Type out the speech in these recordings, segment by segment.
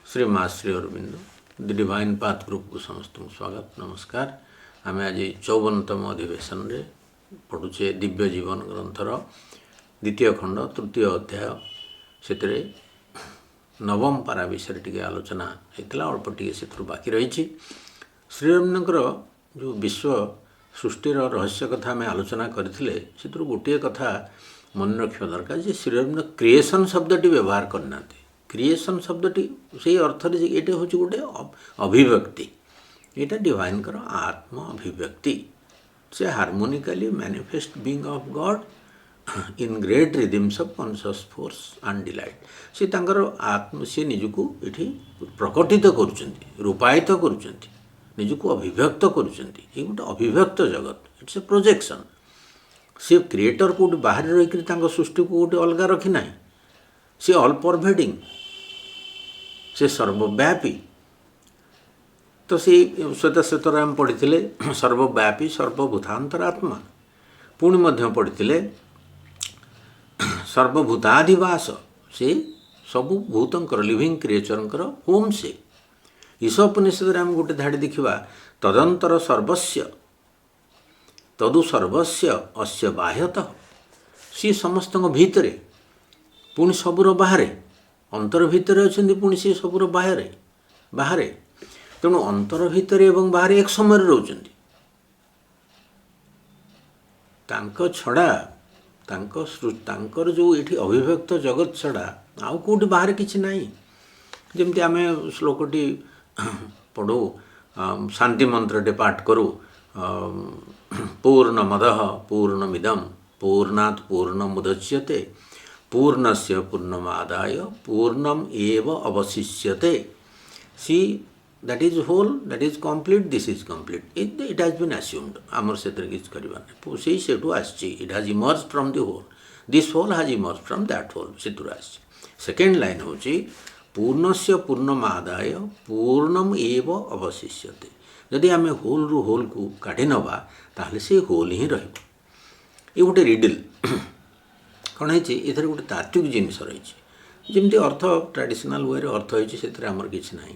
श्री माँ श्री अरविंद दि divine path group को समस्त स्वागत नमस्कार। आम आज 54तम अधिवेशन रे पढ़ुचे दिव्य जीवन ग्रंथर द्वितीय खंड तृतीय अध्याय से नवम पारा विषय टी आलोचना होता अल्प टे से बाकी रही। श्री अरविंदर जो विश्व सृष्टिर रहस्य कथा आम आलोचना करते से गोटे कथा मन रखा दरकार जे श्री अरविंद क्रिएशन शब्दटी व्यवहार करना। क्रिएशन शब्दटी से अर्थ ये हूँ गोटे अभिव्यक्ति, यहाँ डिवाइन कर आत्म अभिव्यक्ति से harmonically manifest being of God in great rhythms of conscious force and delight. से तांकर आत्म से निजको ये प्रकटित करुँच रूपायित करुँच निजको अभिव्यक्त करुँच। ये गोटे अभिव्यक्त जगत, इट्स ए प्रोजेक्शन। से क्रिएटर कौट बाहर रही सृष्टि को गोटे अलग रखी ना, से ऑल परभेडिंग, से सर्वव्यापी। तो से श्वेत श्वेतर आम पढ़ी सर्वव्यापी सर्वभूतांतरात्मा, पुणी मध्य पढ़ी सर्वभूताधिवास, से सबु भूतंकर लिविंग क्रिएचरंकर होम। से ईशोपनिषद आम गोटे धाड़ी देखा तदंतर सर्वस्य तदु सर्वस्य अस्य बाह्यतः। सी समस्त भितरे पुणी सबुर बाहर, अंतर भितर अच्छा पुणी सी सबुर बाहर बाहर। तेणु अंतर भितर एवं बाहर एक समय रोचंती। छड़ा तांकर जो ये अभिव्यक्त जगत छड़ा आउ कौटी बाहर किसी ना। जमती आम श्लोकटी पढ़ू शांति मंत्रटे पाठ करूँ पूर्णमदः पूर्णमिदं पूर्णात् पूर्णमुदच्यते पूर्णस्य पूर्णमादाय पूर्णम एव अवशिष्यते। See that is whole, that is complete, this is complete. It has been assumed. आमर से किसी करवार से सेठू आसी it has emerge from the whole, this whole has emerge from that whole. से सेकेंड लाइन हूँ पूर्णस्य पूर्णमादाय पूर्णम एव अवशिष्यते। जदि आम होल रु होल को काढ़ी नवा ताहले से होल ही रही। ये गोटे रिडल कौन है इधर गोटे तात्विक जिनस रही। जमी अर्थ ट्रेडिशनल वे अर्थ होती आमर किसी ना।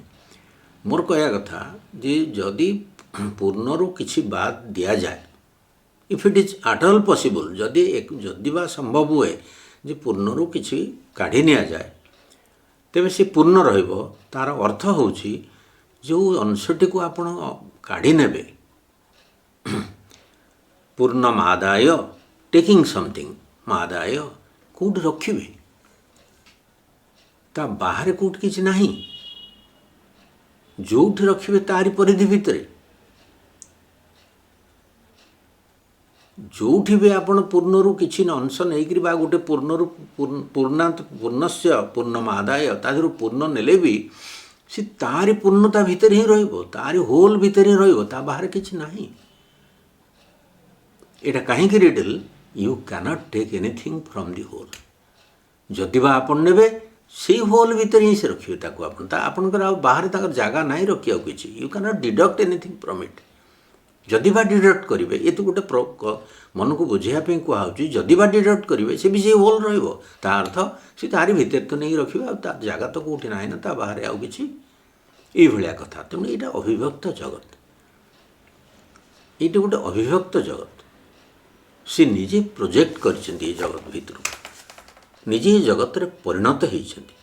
मोर कहया कथा जे जदि पूर्णरु किछि बात दिया जाए, if it is at all possible, जदि बा संभव हुए जे पूर्णरु किछि काढ़ी निया जाए, तेबे से पूर्ण रहिबो। तार अर्थ होछि जो अंशटी को आपण काढ़ी नेबे पूर्णमादाय टेकिंग समथिंग मादाय कौट रखिए ता बाहर कौट किसी ना, जो रखिए तारी परिधि भितर जो भी आपण पूर्णरु किसी अंश नहीं बा गोटे पूर्णरु पूर्णांत पूर्णस्य पूर्णमादाय तादर पूर्ण नेले भी सी तारी पूर्णता भितर ही रहिबो, तारी होल भितर ही रहिबो, ता बाहर किसी ना। एटा कहीं riddle you cannot take anything from the whole. जदि बा आपन नेबे से होल भितर ही से रखिए ताको आपनकर बाहर ताकर जगह नहीं रखिया किछि। You cannot deduct anything from it. जदि बा डिडक्ट करिवे, ये तो गोटे मन को बुझाइया पे कहूँ, जदि बा डिडक्ट करिवे से भी से होल रहिबो, ता अर्थ से तारी भितर तो नहीं रखिबा, ता जगह तो कोठी नाही ना, ता बाहर आउ किछि ए भलिया कथा। तेणु यहाँ अभिव्यक्त जगत, ये गोटे अभिव्यक्त जगत। से निजे प्रोजेक्ट कर जगत भितर निजे जगत रे परिणत होती।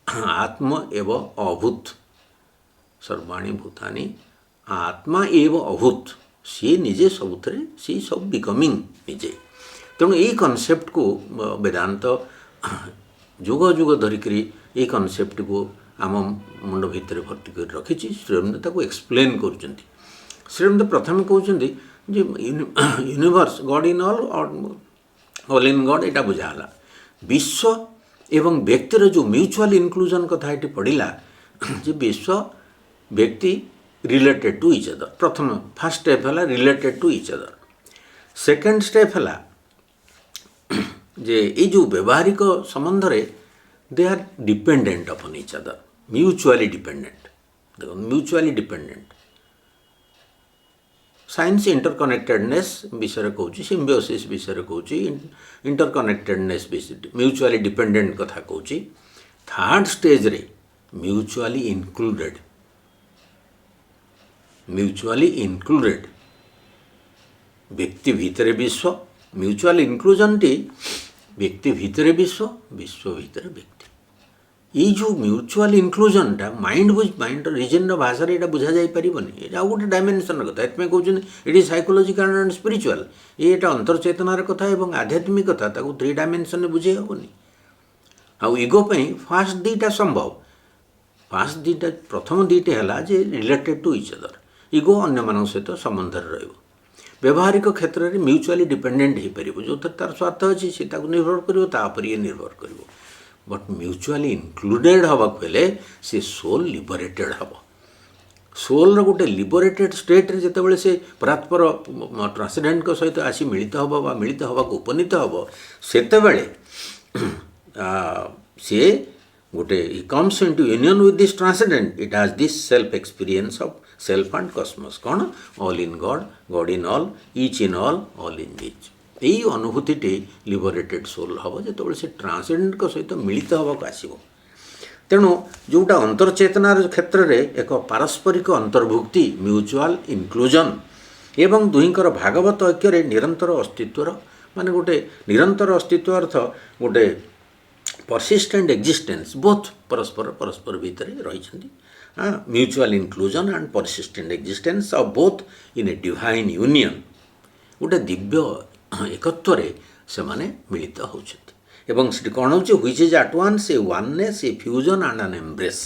आत्म एव अभूत सर्वाणी भूतानि आत्मा एव अभूत। सी निजे सबुथे सी सब बिकमिंग निजे। तेणु ये कनसेप्ट को वेदांत जुग जुग धरिकी ये कनसेप्ट को आम मुंड भितर भर्ती कर रखी। श्री अरविंद ताको एक्सप्लेन कर। श्री अरविंद प्रथम कहते universe God in all in God, यहाँ बुझाला। विश्व एवं व्यक्तिर जो म्यूचुअल इनक्लूजन कथा ये पढ़ला, जे विश्व व्यक्ति रिलेटेड टू इच अदर। प्रथम फर्स्ट स्टेप है related to each other. Second step है जे ये जो व्यवहारिक संबंध रे they are dependent upon each other, mutually dependent. देखो म्यूचुअली डिपेंडेंट साइंस इंटरकनेक्टेडनेस विषय कहूँ, सिम्बियोसिस विषय कहूँ, इंटरकनेक्टेडनेस म्यूचुअली डिपेंडेंट कथा कहूँ। थर्ड स्टेज रे म्यूचुअली इनक्लूडेड व्यक्ति भितर विश्व म्यूचुअल इनक्लूजन टी व्यक्ति भितर विश्व विश्व भितर व्यक्ति ये जो म्यूचुअल इनक्लूजनटा माइंड रीजन भाषा यहाँ बुझा जापरनि ये गोटे डायमेंशन कथा ये कहते ये साइकोलॉजिकल एंड स्पिरिचुअल ये अंतर्चेतनार कथा और आध्यात्मिक कथा 3 डायमेंशन बुझे हेनी आउ इगो फास्ट दीटा संभव फास्ट दीटा प्रथम दीटे है जे रिलेटेड टू इच अदर इगो अन्य मान सहित संबंध रहिबो व्यवहारिक क्षेत्र में म्यूचुअली डिपेंडेंट हो पार जो तार स्वार्थ अच्छी से निर्भर कर ये निर्भर कर बट म्यूचुअली इनक्लूडेड हवा हेले से सोल लिबरेटेड हम सोल गोटे लिबरेटेड स्टेट रे जितेबाला से परात्पर ट्रांसेंडेंट सहित आसी मिलित हम मिलित हवा उपनीत हम सेतेबेले सी गोटे comes into union with this transcendent it has this self experience of self and cosmos कौन all in God God in all each in all in each यही अनुभूति लिबरेटेड सोल हम जो से ट्रांसेंडेंट सहित मिलित हवा आसो तेणु जोटा अंतर्चेतनार क्षेत्र में एक पारस्परिक अंतर्भुक्ति म्यूचुअल इनक्लूजन एवं दुहींकर भागवत ऐक्य निरंतर अस्तित्वर माने गोटे निरंतर अस्तित्व अर्थ गोटे परसिस्टेंट एक्जिस्टेंस बोथ परस्पर भितर रही mutual inclusion and persistent existence of both in a divine union गोटे दिव्य एकत्व से माने मिलित होउछथि एवं से कौन हो which is at once a oneness a fusion and an embrace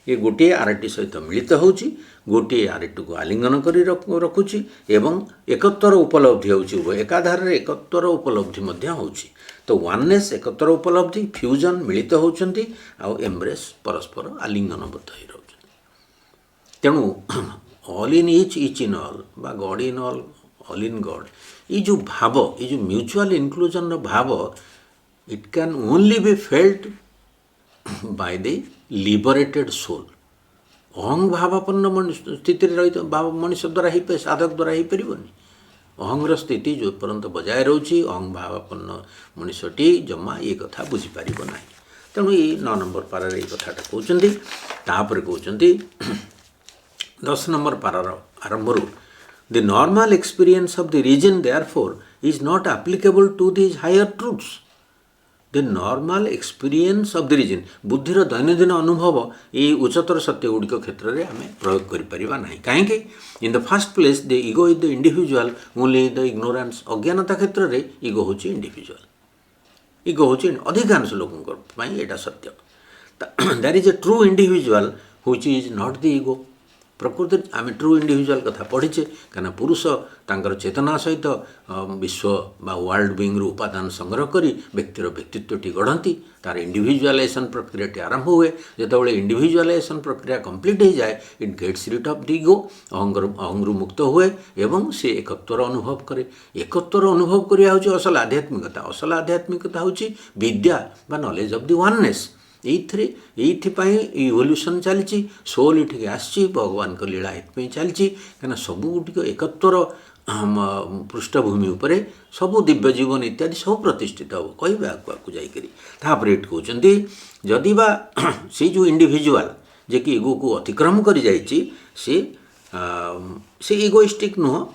ये गोटे आरटी सहित मिलित होउछि गोटे आरटी को आलिंगन करी रखुछि एवं एकत्वर उपलब्धि होउछि एकाधार एकत्वर उपलब्धि मध्य होउछि तो वननेस एकत्वर उपलब्धि फ्यूजन मिलित होउछन्ति आ एम्ब्रेस परस्पर आलिंगनबद्ध हो रहउछन्ति तेणु all in each in all बा God in all in God ये जो भाव ये जो म्यूचुअल इनक्लूजन भाव it can only be felt by the liberated soul अहंग भावापन्न स्थिति रही मनुष्य द्वारा ही साधक द्वारा ही पारनि अहंगर स्थिति जो पर्यंत बजाय रोची अहंग भावापन्न मनुष्यटी जमा ये कथा बुझीपार ना तेणु ये 9 नंबर पारार ये कथाटा कहते कहते 10 नंबर पारार आरंभ the normal experience of the reason therefore is not applicable to these higher truths the normal experience of the reason बुद्धिर दैनंदिन अनुभव ये उच्चतर सत्य गुड़िक क्षेत्र में आम प्रयोग करें ना कहीं in the first place the ego is the individual only the ignorance अज्ञानता क्षेत्र में इगो हूँ इंडिविजुअल इगो हूँ अधिकांश लोकों यहाँ सत्य that is a true individual which is not the ego प्रकृति आम ट्रू इंडिविजुअल कथा पढ़ीचे कहीं पुरुष तांकर चेतना सहित विश्व बा वर्ल्ड बीइंग रू उपादान संग्रह करी व्यक्तिर व्यक्तित्वटी गढ़ती तार इंडिविजुअलाइजेशन प्रक्रिया आरंभ हुए जो इंडिविजुअलाइजेशन प्रक्रिया कंप्लीट हो जाए it gets rid of the ego अहंगरू मुक्त हुए एवं से एकत्वर अनुभव करे एकत्वर अनुभव करिया होची असल आध्यात्मिकता होची विद्या बा नॉलेज ऑफ द वननेस ये इवोल्यूशन चली सोल ये आसी भगवान को लीला ये चली कहीं सबुटिक एकत्वर पृष्ठभूमि उपरे सबू दिव्य जीवन इत्यादि सब प्रतिष्ठित हम कह आगे जापर ये कहते जदि बा से जो इंडिविजुअल जे कि इगो को अतिक्रम कर से इगोइस्टिक नुह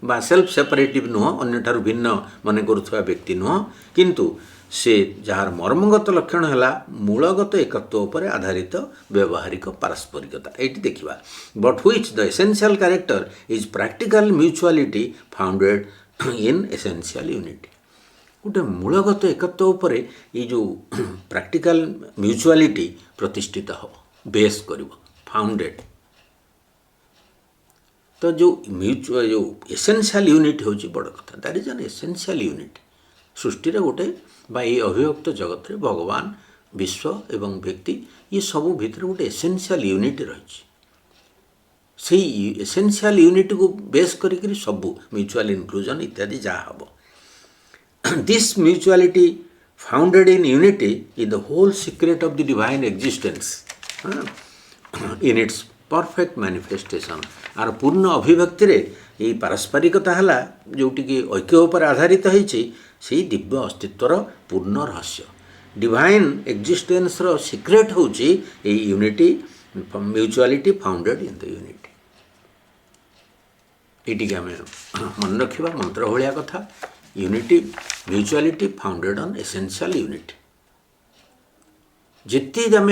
बा सेल्फ सेपरेटिव नुह अन्य भिन्न मन करुवा व्यक्ति नुह किंतु से जार मर्मगत लक्षण है मूलगत एकत्व पर आधारित व्यवहारिक पारस्परिकता ये देखा but which the essential character is practical mutuality founded in essential unity गोटे मूलगत एकत्व पर ये जो प्रैक्टिकल म्यूचुअलिटी प्रतिष्ठित हो बेस कर फाउंडेड तो जो म्यूचुअल जो एसेंशियल यूनिट हूँ बड़ कथा that is an essential unit सृष्टि गोटे बा ये अभिव्यक्त जगत रे भगवान विश्व एवं व्यक्ति ये सबू भितर गोटे एसेंशियल यूनिट रही से एसेंशियल यूनिट को बेस करी सबू म्यूचुअल इनक्लूजन इत्यादि जहाँ हम this mutuality founded in unity is the whole secret of the divine existence in its perfect manifestation आर पूर्ण अभिव्यक्ति रे ये पारस्परिकता है जोटि ऐक्य पर आधारित होती से दिव्य अस्तित्वर पूर्ण रहस्य डिवाइन एक्जिस्टेंस रो सीक्रेट होची ए unity mutuality founded in the unity. ये आम मन रखा मंत्र भाया कथा unity mutuality founded on essential unity. जिते आम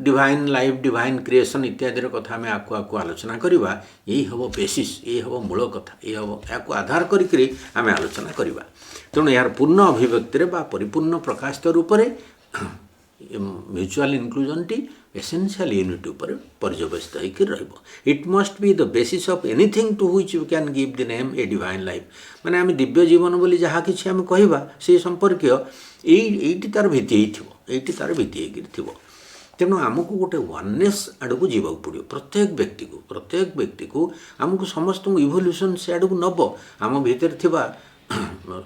डिवाइन लाइफ डिवाइन क्रिएशन इत्यादि कथा आम आकु आलोचना करवा यही हम बेसिस यही हम मूल कथा ये हम या आधार करी आम आलोचना करवा। तेणु यार पूर्ण अभिव्यक्ति परिपूर्ण प्रकाशित रूप से म्यूचुअल इनक्लूजन टी एसेंशियल यूनिटी उपर पर्यवसित होकर रहिबो। It must be the basis of anything to which you can give the name a divine life. माने आम दिव्य जीवन बोली जहाँ किसी आम कहवा से संपर्क ये तार भित्ति होती तार भित्ति होकर। तेणु आमको गोटे वननेस आड़ को जीवा पड़ो। प्रत्येक व्यक्ति को आमको समस्त इवोल्यूशन से आड़ को नब आम भीतर थिबा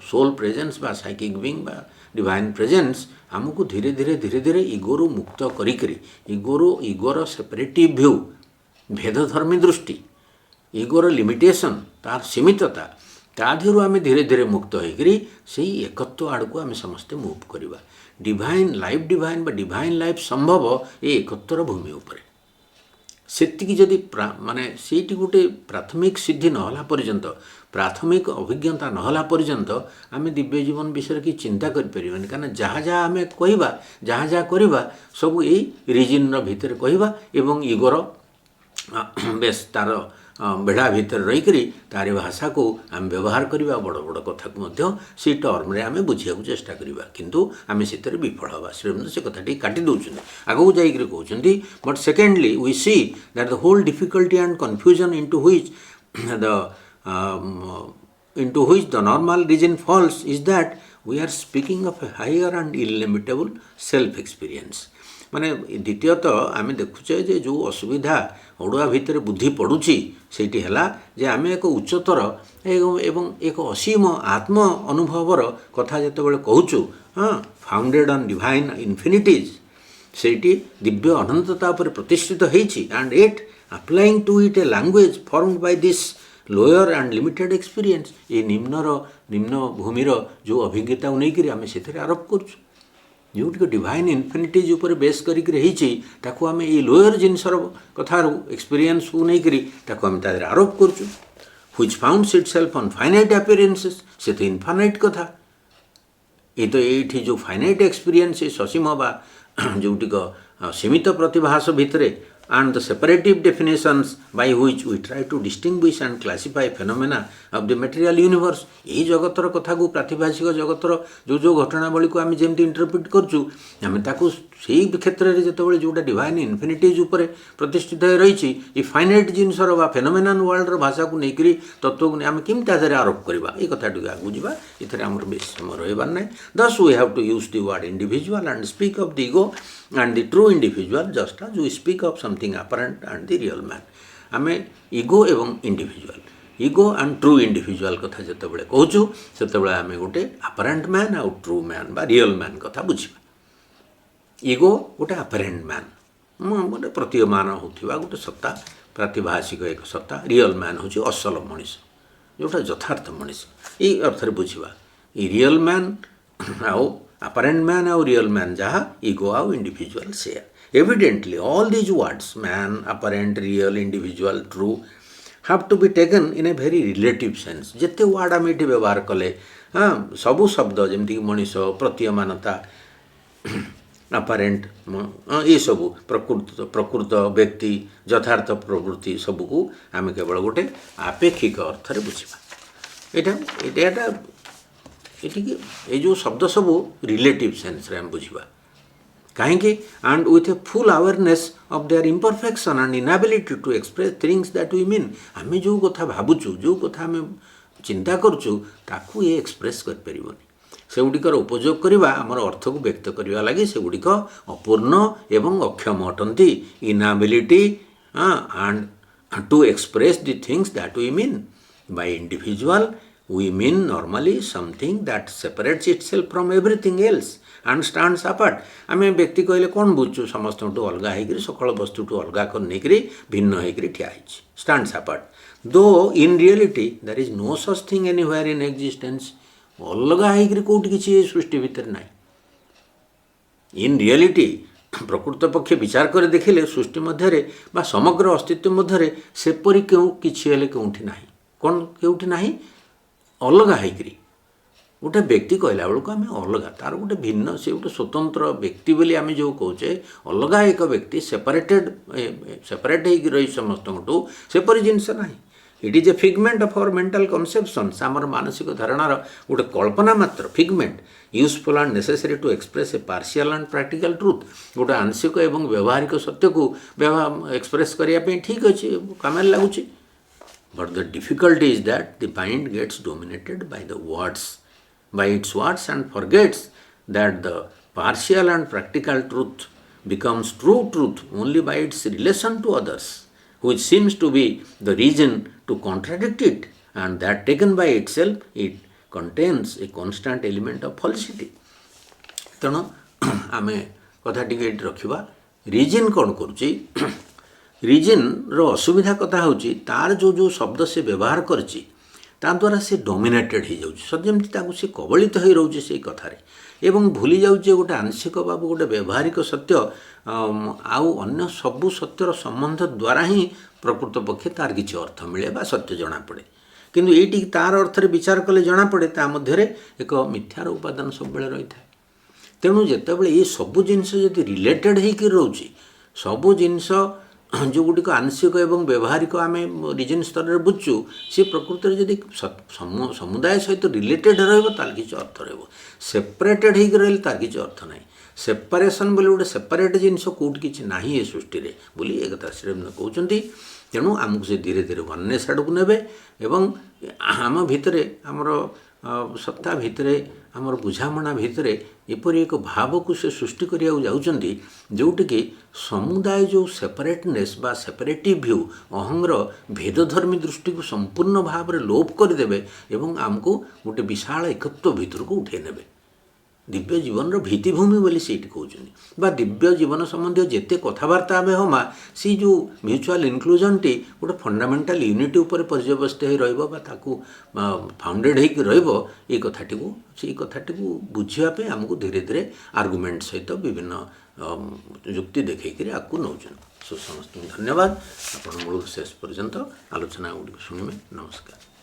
सोल प्रेजेंस बा साइकिक बीइंग बा डिवाइन प्रेजेंस आमको धीरे धीरे इगोरु मुक्त करी इगोर सेपरेटिव व्यू भेदधर्मी दृष्टि इगोर लिमिटेशन तार सीमितता ताधीर आम धीरे धीरे मुक्त होकर से एकत्व आड़ को आम समस्ते मूव करवा। डिवाइन बा डिवाइन लाइफ संभव ये एकत्वर भूमि उपरे सेतिकी जदि माने सेठी गोटे प्राथमिक सिद्धि नहला पर्यंत प्राथमिक अभिज्ञता नहला पर्यंत आम दिव्य जीवन विषय की चिंता करें कारण जहाँ जहाँ आम कहवा जहाँ जहाँ करवा सब यही रिजिन भितर कहवा एवं इगोर बेस तार बेढ़ा भितर रहीकि तार भाषा को आम व्यवहार करवा बड़ बड़ कथा को से टर्म रे आम बुझा चेष्टा करवा किंतु आम से विफल हवा। श्रीरंद्र से कथाटी काटी दौरान आगू जाकर कहते but secondly we see that the whole difficulty and confusion into which the normal reason falls is that we are speaking of a higher and illimitable self experience. माने द्वितीयतः आम देखुचे जे जो असुविधा अड़ुआ भितर बुद्धि पड़ुची सेठी हैला जे आम एक उच्चतर एवं एक असीम आत्म अनुभवर कथा जितेबाला कहूँ हाँ फाउंडेड ऑन डिवाइन इन्फिनिटीज सेठी दिव्य अनंतता पर प्रतिष्ठित होइछि and it applying to it a language formed by this lower and limited experience ये निम्न भूमिर जो अभिज्ञता नहीं आम से आरोप करुँ जोटि डिवाइन इन्फिनिटीज उपर बेस करिक आम ये लोअर जिनसर कथार एक्सपीरियंस को नहीं आम तादेह आरोप करुँ which founts itself on finite appearances से तो इनफाइनाइट कथा ये तो ये जो फाइनाइट एक्सपीरियंस ससीम बा जोटिक सीमित प्रतिभास भितर and the separative definitions by which we try to distinguish and classify phenomena of the material universe यही जगतर कथा को प्रातिभाषिक जगतर जो घटनावली को आम जमी इंटरप्रिट करूँ आम ताकू से क्षेत्र में जिते जोटा डिवाइन इन्फिनिटीज उपर प्रतिष्ठित रही फाइनाइट जिनसर बा फेनोमेनल वर्ल्ड भाषा को लेकर तत्व को आम केमी तादेह आरोप करवा ये कथाटी आगू जा ये आम बेस समय रही ना। Thus we have to use the word individual and speak of the ego and the true individual just as we speak of something apparent and the real man। आम ईगो एवं individual ego and true individual कथा जितेबाला कहूँ से आम गोटे apparent man आउ true man बा रियल मैन कथा बुझा। ईगो गोटे अपरेंट मैन गोटे प्रतीयमान होता गोटे सत्ता प्रातिभाषिक एक सत्ता रियल मैन हूँ असल मनीष जोटा यथार्थ मनीष ये अर्थ बुझा। रियल मैन आउ apparent man or real man jaha ego or individual share। Evidently all these words man, apparent, real, individual, true have to be taken in a very relative sense। जिते word आम ये व्यवहार कले हाँ सबू शब्द जमीक Manish प्रतीयमानता apparent ये सबू प्रकृत व्यक्ति यथार्थ प्रवृत्ति सबको आम केवल गोटे आपेक्षिक अर्थ बुझा। यहाँ ये जो शब्द सब रिलेटिव सेंस रे हम बुझा कहीं and with a full awareness of their imperfection and inability to express things that we mean आम जो कथा भावुचु जो कथा आम चिंता करुचु ताकू ये एक्सप्रेस कर परिबनी से गुड़िकर उपयोग करवा आमर अर्थ को व्यक्त करने लगी से गुड़िक अपूर्ण एवं अक्षम अटंती inability and to express the things that we mean by individual we mean normally something that separates itself from everything else and stands apart। आम व्यक्ति कहले कौन बुझु समस्त अलग होकर सकल वस्तु अलग कर नहीं भिन्न होकर ठिया stands apart though in reality there is no such thing anywhere in existence अलग होकर कौट किसी सृष्टि भितर ना इन रियलिटी प्रकृत पक्षे विचार कर देखिले सृष्टि मध्य बा समग्र अस्तित्व मध्य सेपरी किसी हेले केउठी नाही कौन केउठी नाही अलग हैकरी गोटे व्यक्ति कहला बेलू आम अलग तार गोटे भिन्न से गोटे स्वतंत्र व्यक्ति बोली आम जो कहे अलग एक व्यक्ति सेपरेट हो रही समस्त सेपरी जिनस ना it is a figment of our mental conceptions आमर मानसिक धारणार गोटे कल्पना मात्र figment useful and necessary to express a partial and practical truth गोटे आंशिक एवं व्यवहारिक सत्य को एक्सप्रेस करने ठीक अच्छे काम लगुच but the difficulty is that the mind gets dominated by the words by its words and forgets that the partial and practical truth becomes true truth only by its relation to others, which seems to be the reason to contradict it, and that taken by itself it contains a constant element of falsity. ତେଣୁ ଆମେ କଥା ଟିକେ ଏଠି ରଖିବା reason କ'ଣ କରୁଛି ରିଜିନ୍ର ଅସୁବିଧା କଥା ହେଉଛି ତାର ଯେଉଁ ଶବ୍ଦ ସେ ବ୍ୟବହାର କରିଛି ता द्वारा से डोमिनेटेड हो जाऊँ सजमी से कबलित हो रोचे से कथार एवं भूली जाऊे गोटे आंशिक बा गोटे व्यवहारिक सत्य आउ अन्य सबू सत्यर संबंध द्वारा ही प्रकृत पक्षे तार किसी अर्थ मिले बा सत्य जना पड़े किंतु ये तार अर्थ विचार कले जना पड़े ता मध्य एक मिथ्यार उपादान सब रही है तेणु जितेबाला ये सबू जिनस जब रिलेटेड होकर रोचे सबू जिनस जो गुड़िक आंशिक एवं व्यवहारिक आम रिजन स्तर में बुझु सी प्रकृत में जब समुदाय सहित रिलेटेड रहा किसी अर्थ रेपरेटेड होकर रही तार किसी अर्थ ना सेपरेसन बोले गोटे सेपरेट जिनस कौट कि ना ये सृष्टि में बोली एक कथा श्रीरबिंद कहते तेणु आमको से धीरे धीरे वननेस आड़ को ने आम भितर आमर सत्ता भितर आमर बुझामणा भितर एपरी एक भाव को से सृष्टि करिया जाउचंती जोटिकी समुदाय जो सेपरेटनेस बा सेपरेटिव व्यू अहंगर भेदधर्मी दृष्टि को संपूर्ण भाव में लोप करदे एवं आमको गोटे विशाल एकत्व भितर को उठे नेबे दिव्य जीवन भित्तिभूमि बोली से कहते दिव्य जीवन संबंधी जिते कथबार्ता आम हमा सी जो म्यूचुअल इनक्लूजन टी गोटे फंडामेंटाल यूनिटी उपर पर्यवस्त हो फाउंडेड हो कथाटी को बुझापे आमको धीरे धीरे आर्गुमेंट सहित विभिन्न युक्ति देखकर आपको नौ सो समस्त धन्यवाद आपण मूल शेष पर्यंत आलोचना गुड़ी शुणिबे नमस्कार।